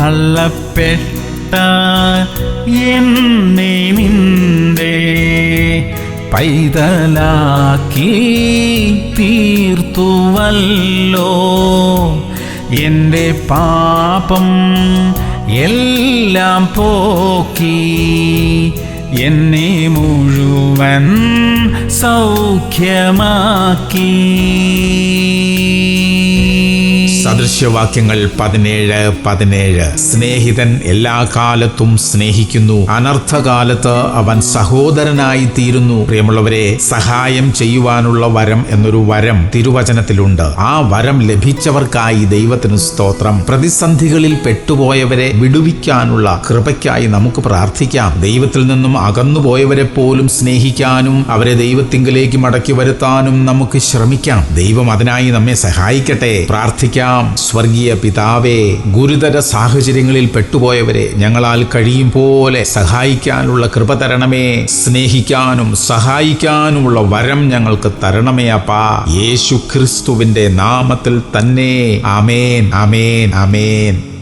തള്ളപ്പെട്ട എന്നെ നിന്റെ പൈതലാക്കി തീർത്തുവല്ലോ. എൻ്റെ പാപം എല്ലാം പോക്കി എന്നെ മുഴുവൻ സൗഖ്യമാക്കി. സദൃശ്യവാക്യങ്ങൾ 17:17. സ്നേഹിതൻ എല്ലാ കാലത്തും സ്നേഹിക്കുന്നു, അനർത്ഥകാലത്ത് അവൻ സഹോദരനായി തീരുന്നു. പ്രിയമുള്ളവരെ, സഹായം ചെയ്യുവാനുള്ള വരം എന്നൊരു വരം തിരുവചനത്തിലുണ്ട്. ആ വരം ലഭിച്ചവർക്കായി ദൈവത്തിന് സ്തോത്രം. പ്രതിസന്ധികളിൽ പെട്ടുപോയവരെ വിടുവിക്കാനുള്ള കൃപയ്ക്കായി നമുക്ക് പ്രാർത്ഥിക്കാം. ദൈവത്തിൽ നിന്നും അകന്നുപോയവരെ പോലും സ്നേഹിക്കാനും അവരെ ദൈവത്തിങ്കിലേക്ക് മടക്കി വരുത്താനും നമുക്ക് ശ്രമിക്കാം. ദൈവം അതിനായി നമ്മെ സഹായിക്കട്ടെ. പ്രാർത്ഥിക്കാം. സ്വർഗീയ പിതാവേ, ഗുരുതര സാഹചര്യങ്ങളിൽ പെട്ടുപോയവരെ ഞങ്ങളാൽ കഴിയും പോലെ സഹായിക്കാനുള്ള കൃപ തരണമേ. സ്നേഹിക്കാനും സഹായിക്കാനുമുള്ള വരം ഞങ്ങൾക്ക് തരണമേ അപ്പാ. യേശു ക്രിസ്തുവിന്റെ നാമത്തിൽ തന്നെ. ആമേൻ, ആമേൻ, ആമേൻ.